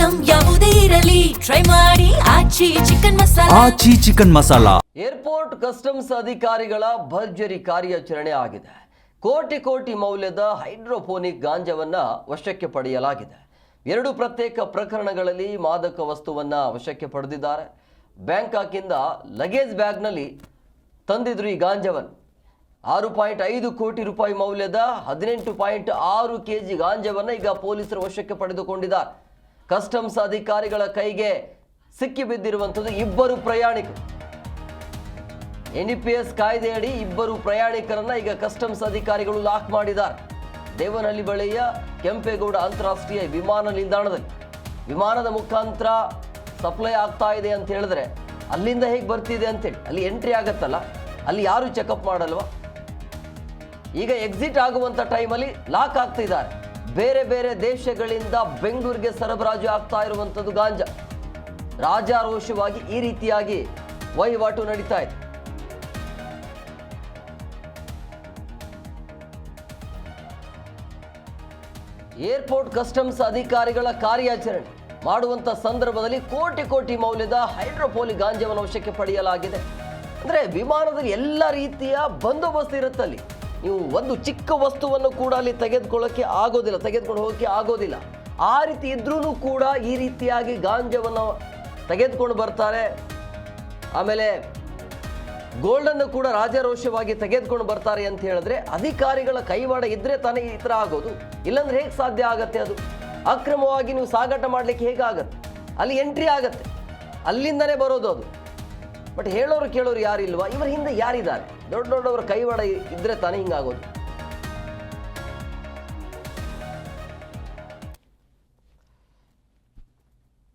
Item ಯಾವುದೇ ಇರಲಿ try ಮಾಡಿ ಆಚಿ ಚಿಕನ್ ಮಸಾಲಾ. ಏರ್ಪೋರ್ಟ್ ಕಸ್ಟಮ್ಸ್ ಅಧಿಕಾರಿಗಳ ಭರ್ಜರಿ ಕಾರ್ಯಾಚರಣೆ ಆಗಿದೆ. ಕೋಟಿ ಮೌಲ್ಯದ ಹೈಡ್ರೋಫೋನಿಕ್ ಗಾಂಜಾವನ್ನ ವಶಕ್ಕೆ ಪಡೆಯಲಾಗಿದೆ. 2 ಪ್ರತ್ಯೇಕ ಪ್ರಕರಣಗಳಲ್ಲಿ ಮಾದಕ ವಸ್ತುವನ್ನ ವಶಕ್ಕೆ ಪಡೆದಿದ್ದಾರೆ. ಬ್ಯಾಂಕಾಕ್ನಿಂದ ಲಗೇಜ್ ಬ್ಯಾಗ್ನಲ್ಲಿ ತಂದಿದ್ರು ಈ ಗಾಂಜಾವನ್ನು. 6.5 ಕೋಟಿ ರೂಪಾಯಿ ಮೌಲ್ಯದ 18.6 kg ಗಾಂಜಾವನ್ನು ಈಗ ಪೊಲೀಸರು ವಶಕ್ಕೆ ಪಡೆದುಕೊಂಡಿದ್ದಾರೆ. ಕಸ್ಟಮ್ಸ್ ಅಧಿಕಾರಿಗಳ ಕೈಗೆ ಸಿಕ್ಕಿ ಬಿದ್ದಿರುವಂಥದ್ದು 2 ಪ್ರಯಾಣಿಕರು. NPS ಕಾಯ್ದೆಯಡಿ 2 ಪ್ರಯಾಣಿಕರನ್ನ ಈಗ ಕಸ್ಟಮ್ಸ್ ಅಧಿಕಾರಿಗಳು ಲಾಕ್ ಮಾಡಿದ್ದಾರೆ. ದೇವನಹಳ್ಳಿ ಬಳಿಯ ಕೆಂಪೇಗೌಡ ಅಂತಾರಾಷ್ಟ್ರೀಯ ವಿಮಾನ ನಿಲ್ದಾಣದಲ್ಲಿ ವಿಮಾನದ ಮುಖಾಂತರ ಸಪ್ಲೈ ಆಗ್ತಾ ಇದೆ ಅಂತ ಹೇಳಿದ್ರೆ ಅಲ್ಲಿಂದ ಹೇಗೆ ಬರ್ತಿದೆ ಅಂತೇಳಿ ಅಲ್ಲಿ ಎಂಟ್ರಿ ಆಗತ್ತಲ್ಲ, ಅಲ್ಲಿ ಯಾರು ಚೆಕಪ್ ಮಾಡಲ್ವಾ? ಈಗ ಎಕ್ಸಿಟ್ ಆಗುವಂಥ ಟೈಮಲ್ಲಿ ಲಾಕ್ ಆಗ್ತಿದ್ದಾರೆ. ಬೇರೆ ದೇಶಗಳಿಂದ ಬೆಂಗಳೂರಿಗೆ ಸರಬರಾಜು ಆಗ್ತಾ ಇರುವಂಥದ್ದು ಗಾಂಜಾ. ರಾಜಾರೋಷವಾಗಿ ಈ ರೀತಿಯಾಗಿ ವಹಿವಾಟು ನಡೀತಾ ಇದೆ. ಏರ್ಪೋರ್ಟ್ ಕಸ್ಟಮ್ಸ್ ಅಧಿಕಾರಿಗಳ ಕಾರ್ಯಾಚರಣೆ ಮಾಡುವಂಥ ಸಂದರ್ಭದಲ್ಲಿ ಕೋಟಿ ಮೌಲ್ಯದ ಹೈಡ್ರೋಫೋನಿಕ್ ಗಾಂಜಾವನ್ನು ವಶಕ್ಕೆ ಪಡೆಯಲಾಗಿದೆ. ಅಂದರೆ ವಿಮಾನದಲ್ಲಿ ಎಲ್ಲ ರೀತಿಯ ಬಂದೋಬಸ್ತ್ ಇರುತ್ತಲ್ಲಿ. ನೀವು ಒಂದು ಚಿಕ್ಕ ವಸ್ತುವನ್ನು ಕೂಡ ಅಲ್ಲಿ ತೆಗೆದುಕೊಂಡು ಹೋಗೋಕ್ಕೆ ಆಗೋದಿಲ್ಲ. ಆ ರೀತಿ ಇದ್ರೂ ಕೂಡ ಈ ರೀತಿಯಾಗಿ ಗಾಂಜಾವನ್ನು ತೆಗೆದುಕೊಂಡು ಬರ್ತಾರೆ. ಆಮೇಲೆ ಗೋಲ್ಡನ್ನು ಕೂಡ ರಾಜಾರೋಷವಾಗಿ ತೆಗೆದುಕೊಂಡು ಬರ್ತಾರೆ ಅಂತ ಹೇಳಿದ್ರೆ ಅಧಿಕಾರಿಗಳ ಕೈವಾಡ ಇದ್ರೆ ತಾನೇ ಈ ಥರ ಆಗೋದು. ಇಲ್ಲಾಂದ್ರೆ ಹೇಗೆ ಸಾಧ್ಯ ಆಗತ್ತೆ? ಅದು ಅಕ್ರಮವಾಗಿ ನೀವು ಸಾಗಾಟ ಮಾಡಲಿಕ್ಕೆ ಹೇಗಾಗತ್ತೆ? ಅಲ್ಲಿ ಎಂಟ್ರಿ ಆಗತ್ತೆ, ಅಲ್ಲಿಂದನೇ ಬರೋದು ಅದು. ಬಟ್ ಹೇಳೋರು ಕೇಳೋರು ಯಾರಿಲ್ವಾ? ಇವರ ಹಿಂದೆ ಯಾರಿದ್ದಾರೆ? ದೊಡ್ಡವರ ಕೈವಾಡ ಇದ್ರೆ ತಾನೇ ಹಿಂಗಾಗೋದು.